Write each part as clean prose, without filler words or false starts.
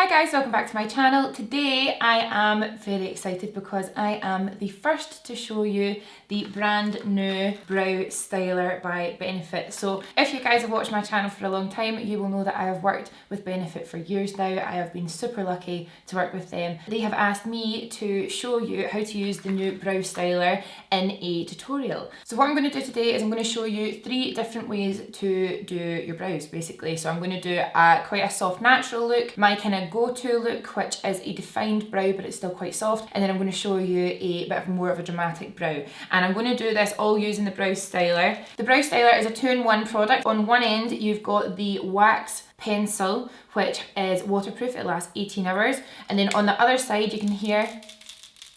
Hi guys, welcome back to my channel. Today I am very excited because I am the first to show you the brand new brow styler by Benefit. So if you guys have watched my channel for a long time, you will know that I have worked with Benefit for years now. I have been super lucky to work with them. They have asked me to show you how to use the new brow styler in a tutorial. So what I'm going to do today is I'm going to show you 3 different ways to do your brows basically. So I'm going to do quite a soft natural look, my kind of go-to look, which is a defined brow but it's still quite soft, and then I'm going to show you a bit of more of a dramatic brow. And I'm going to do this all using the brow styler. The brow styler is a 2-in-1 product. On one end you've got the wax pencil, which is waterproof, it lasts 18 hours, and then on the other side you can hear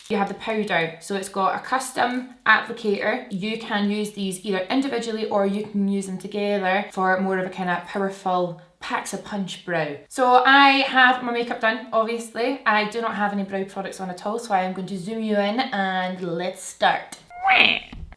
you have the powder. So it's got a custom applicator. You can use these either individually or you can use them together for more of a kind of powerful packs a punch brow. So I have my makeup done, obviously. I do not have any brow products on at all, so I am going to zoom you in and let's start.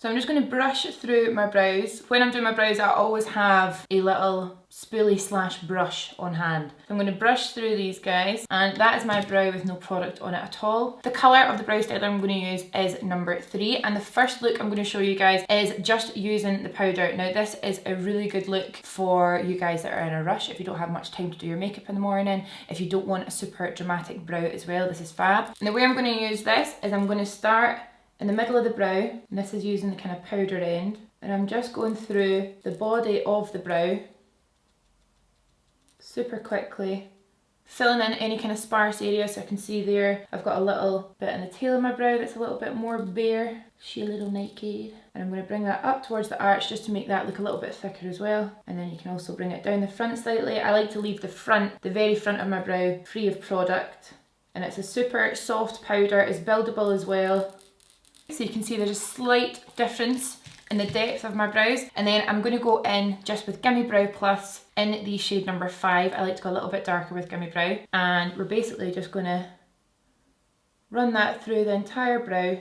So I'm just going to brush through my brows. When I'm doing my brows, I always have a little spoolie slash brush on hand. So I'm going to brush through these guys, and that is my brow with no product on it at all. The colour of the brow styler I'm going to use is number 3, and the first look I'm going to show you guys is just using the powder. Now this is a really good look for you guys that are in a rush, if you don't have much time to do your makeup in the morning, if you don't want a super dramatic brow as well, this is fab. And the way I'm going to use this is I'm going to start in the middle of the brow, and this is using the kind of powder end, and I'm just going through the body of the brow super quickly, filling in any kind of sparse areas. So I can see there I've got a little bit in the tail of my brow that's a little bit more bare, she a little naked, and I'm going to bring that up towards the arch just to make that look a little bit thicker as well. And then you can also bring it down the front slightly. I like to leave the front, the very front of my brow, free of product, and it's a super soft powder, it's buildable as well. So you can see there's a slight difference in the depth of my brows. And then I'm going to go in just with Gimme Brow Plus in the shade number 5. I like to go a little bit darker with Gimme Brow. And we're basically just going to run that through the entire brow.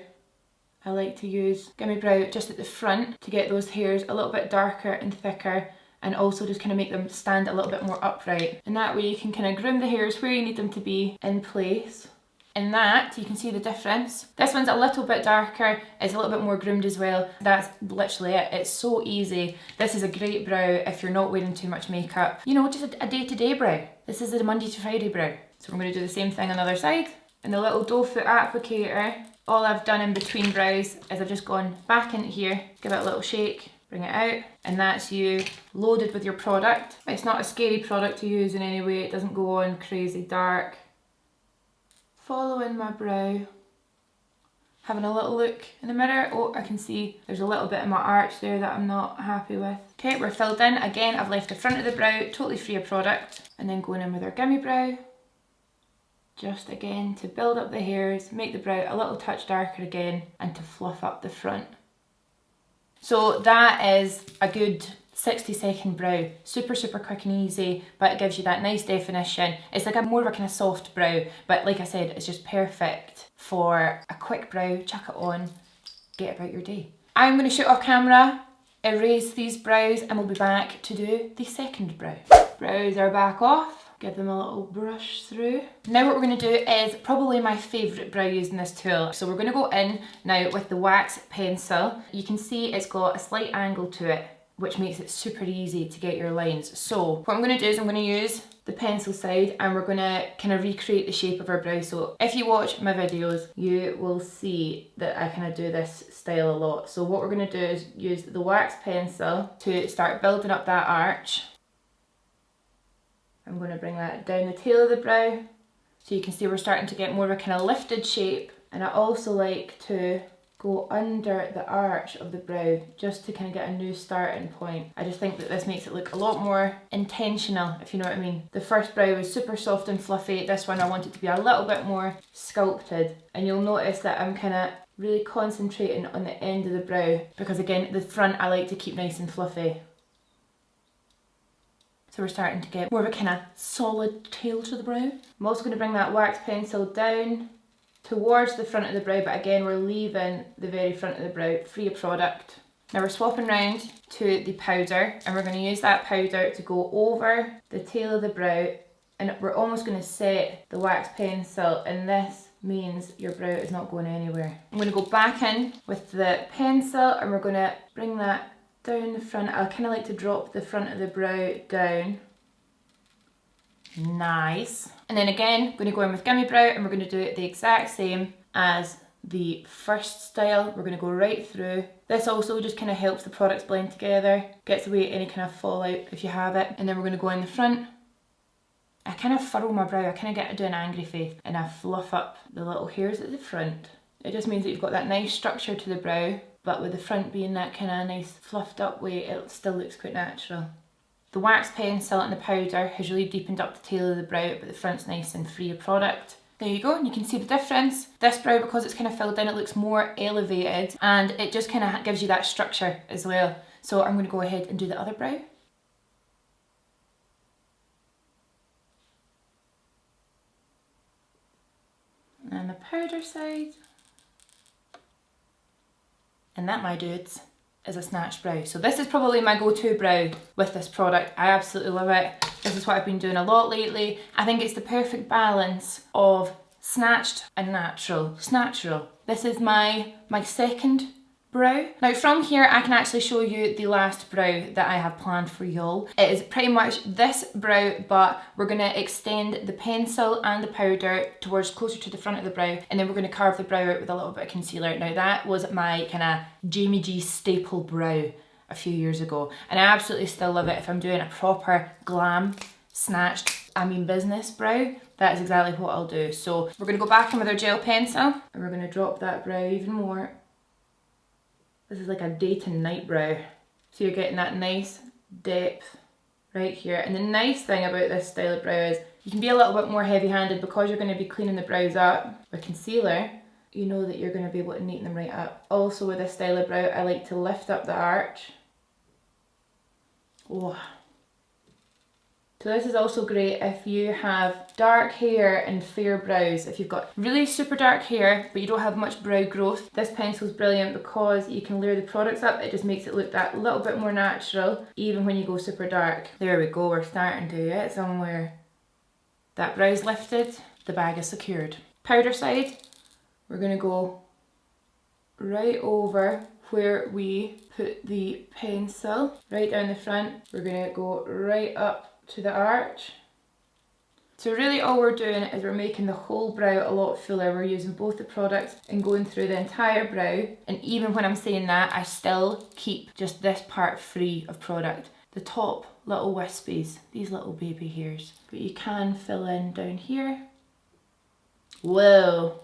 I like to use Gimme Brow just at the front to get those hairs a little bit darker and thicker, and also just kind of make them stand a little bit more upright. And that way you can kind of groom the hairs where you need them to be in place. In that, you can see the difference. This one's a little bit darker, it's a little bit more groomed as well. That's literally it, it's so easy. This is a great brow if you're not wearing too much makeup. You know, just a day-to-day brow. This is a Monday to Friday brow. So we're going to do the same thing on the other side. And the little doe foot applicator, all I've done in between brows is I've just gone back into here, give it a little shake, bring it out, and that's you loaded with your product. It's not a scary product to use in any way, it doesn't go on crazy dark. Following my brow, having a little look in the mirror. Oh, I can see there's a little bit in my arch there that I'm not happy with. Okay, we're filled in. Again, I've left the front of the brow totally free of product. And then going in with our Gimme Brow. Just again to build up the hairs, make the brow a little touch darker again, and to fluff up the front. So that is a good 60-second brow. Super quick and easy, but it gives you that nice definition. It's like a more of a kind of soft brow, but like I said, it's just perfect for a quick brow, chuck it on, get about your day. I'm going to shoot off camera, erase these brows, and we'll be back to do the second brow. Brows are back off, give them a little brush through. Now what we're going to do is probably my favourite brow using this tool. So we're going to go in now with the wax pencil. You can see it's got a slight angle to it, which makes it super easy to get your lines. So what I'm going to do is I'm going to use the pencil side, and we're going to kind of recreate the shape of our brow. So if you watch my videos, you will see that I kind of do this style a lot. So what we're going to do is use the wax pencil to start building up that arch. I'm going to bring that down the tail of the brow, so you can see we're starting to get more of a kind of lifted shape. And I also like to go under the arch of the brow just to kind of get a new starting point. I just think that this makes it look a lot more intentional, if you know what I mean. The first brow was super soft and fluffy. This one I want it to be a little bit more sculpted. And you'll notice that I'm kind of really concentrating on the end of the brow, because again, the front I like to keep nice and fluffy. So we're starting to get more of a kind of solid tail to the brow. I'm also going to bring that wax pencil down towards the front of the brow, but again we're leaving the very front of the brow free of product. Now we're swapping round to the powder, and we're going to use that powder to go over the tail of the brow and we're almost going to set the wax pencil, and this means your brow is not going anywhere. I'm going to go back in with the pencil and we're going to bring that down the front. I kind of like to drop the front of the brow down. Nice. And then again, I'm going to go in with Gimme Brow and we're going to do it the exact same as the first style. We're going to go right through. This also just kind of helps the products blend together, gets away any kind of fallout if you have it. And then we're going to go in the front. I kind of furrow my brow, I kind of get to do an angry face and I fluff up the little hairs at the front. It just means that you've got that nice structure to the brow, but with the front being that kind of nice fluffed up way, it still looks quite natural. The wax pencil and the powder has really deepened up the tail of the brow, but the front's nice and free of product. There you go, and you can see the difference. This brow, because it's kind of filled in, it looks more elevated and it just kind of gives you that structure as well. So I'm going to go ahead and do the other brow. And the powder side. And that, my dudes, is a snatched brow. So this is probably my go-to brow with this product. I absolutely love it. This is what I've been doing a lot lately. I think it's the perfect balance of snatched and natural. Snatchural. This is my second brow. Now from here I can actually show you the last brow that I have planned for y'all. It is pretty much this brow, but we're going to extend the pencil and the powder towards closer to the front of the brow, and then we're going to carve the brow out with a little bit of concealer. Now that was my kind of Jamie G staple brow a few years ago, and I absolutely still love it. If I'm doing a proper glam, snatched, I mean business brow, that is exactly what I'll do. So we're going to go back in with our gel pencil and we're going to drop that brow even more. This is like a day to night brow. So you're getting that nice depth right here. And the nice thing about this style of brow is you can be a little bit more heavy handed because you're going to be cleaning the brows up with concealer. You know that you're going to be able to neaten them right up. Also with this style of brow, I like to lift up the arch. Oh. So this is also great if you have dark hair and fair brows. If you've got really super dark hair but you don't have much brow growth, this pencil is brilliant because you can layer the products up. It just makes it look that little bit more natural even when you go super dark. There we go, we're starting to get somewhere. That brow's lifted, the bag is secured. Powder side, we're going to go right over where we put the pencil, right down the front. We're going to go right up to the arch. So really all we're doing is we're making the whole brow a lot fuller. We're using both the products and going through the entire brow, and even when I'm saying that, I still keep just this part free of product. The top little wispies, these little baby hairs, but you can fill in down here. Whoa.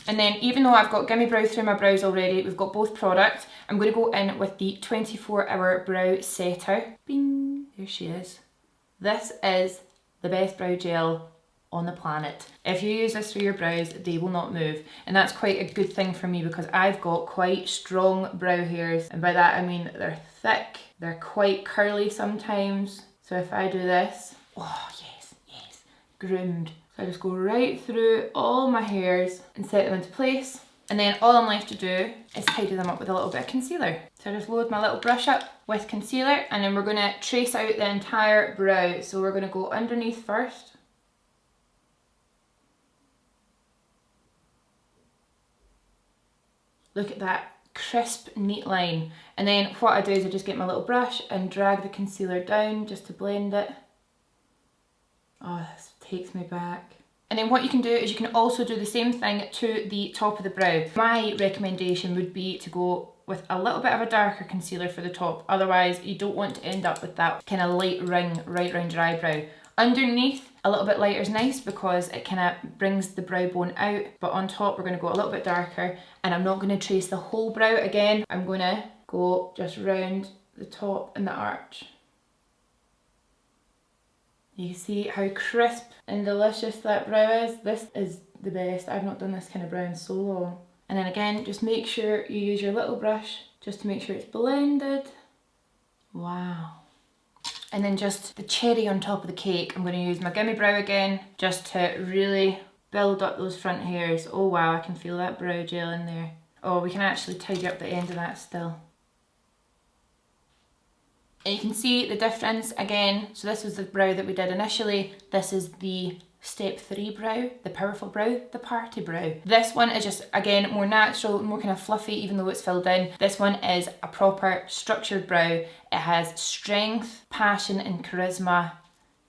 And then even though I've got Gimme Brow through my brows already, we've got both products, I'm going to go in with the 24-hour brow setter. Bing, there she is. This is the best brow gel on the planet. If you use this through your brows, they will not move. And that's quite a good thing for me because I've got quite strong brow hairs. And by that I mean they're thick, they're quite curly sometimes. So if I do this, oh yes, yes, groomed. So I just go right through all my hairs and set them into place. And then all I'm left to do is tidy them up with a little bit of concealer. So I just load my little brush up with concealer and then we're going to trace out the entire brow. So we're going to go underneath first. Look at that crisp, neat line. And then what I do is I just get my little brush and drag the concealer down just to blend it. Oh, this takes me back. And then what you can do is you can also do the same thing to the top of the brow. My recommendation would be to go with a little bit of a darker concealer for the top. Otherwise, you don't want to end up with that kind of light ring right round your eyebrow. Underneath, a little bit lighter is nice because it kind of brings the brow bone out. But on top, we're going to go a little bit darker. And I'm not going to trace the whole brow again. I'm going to go just round the top and the arch. You see how crisp and delicious that brow is? This is the best. I've not done this kind of brow in so long. And then again, just make sure you use your little brush just to make sure it's blended. Wow. And then just the cherry on top of the cake, I'm going to use my Gimme Brow again just to really build up those front hairs. Oh wow, I can feel that brow gel in there. Oh, we can actually tidy up the end of that still. And you can see the difference again. So this was the brow that we did initially. This is the step 3 brow, the powerful brow, the party brow. This one is just, again, more natural, more kind of fluffy, even though it's filled in. This one is a proper structured brow. It has strength, passion, and charisma.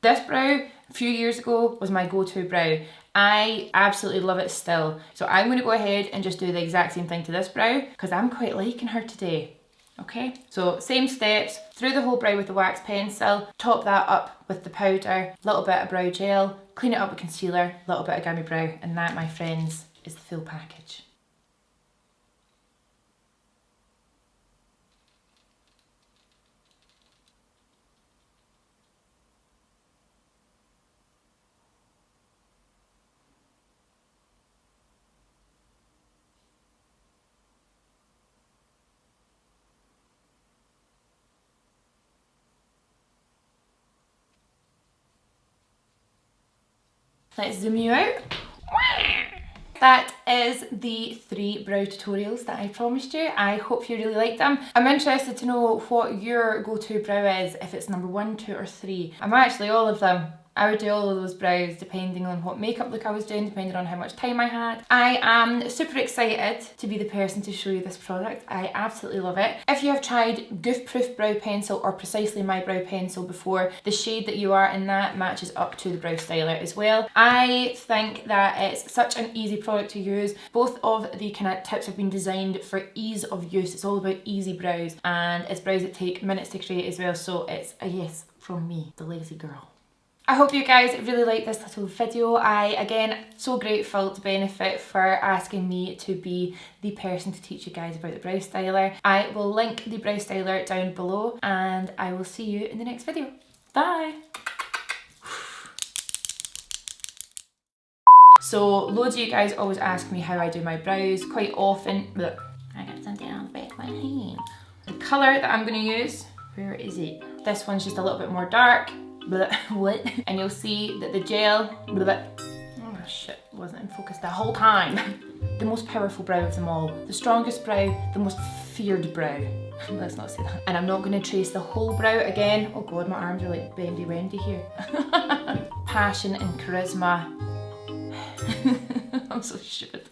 This brow, a few years ago, was my go-to brow. I absolutely love it still. So I'm going to go ahead and just do the exact same thing to this brow, because I'm quite liking her today. Okay, so same steps, through the whole brow with the wax pencil, top that up with the powder, little bit of brow gel, clean it up with concealer, little bit of gummy brow, and that, my friends, is the full package. Let's zoom you out. That is the 3 brow tutorials that I promised you. I hope you really liked them. I'm interested to know what your go-to brow is, if it's number 1, 2 or 3. I'm actually all of them. I would do all of those brows depending on what makeup look I was doing, depending on how much time I had. I am super excited to be the person to show you this product. I absolutely love it. If you have tried Goof Proof Brow Pencil or Precisely My Brow Pencil before, the shade that you are in that matches up to the Brow Styler as well. I think that it's such an easy product to use. Both of the kind of tips have been designed for ease of use. It's all about easy brows, and it's brows that take minutes to create as well, so it's a yes from me, the lazy girl. I hope you guys really liked this little video. Again, so grateful to Benefit for asking me to be the person to teach you guys about the Brow Styler. I will link the Brow Styler down below, and I will see you in the next video. Bye! So, loads of you guys always ask me how I do my brows. Quite often, look, I got something on the back of my hand. The colour that I'm going to use, where is it? This one's just a little bit more dark. What? And you'll see that the gel, oh shit, wasn't in focus the whole time. The most powerful brow of them all, the strongest brow, the most feared brow. Let's not say that. And I'm not going to trace the whole brow again. Oh god, my arms are like bendy wendy here. Passion and charisma. I'm so stupid.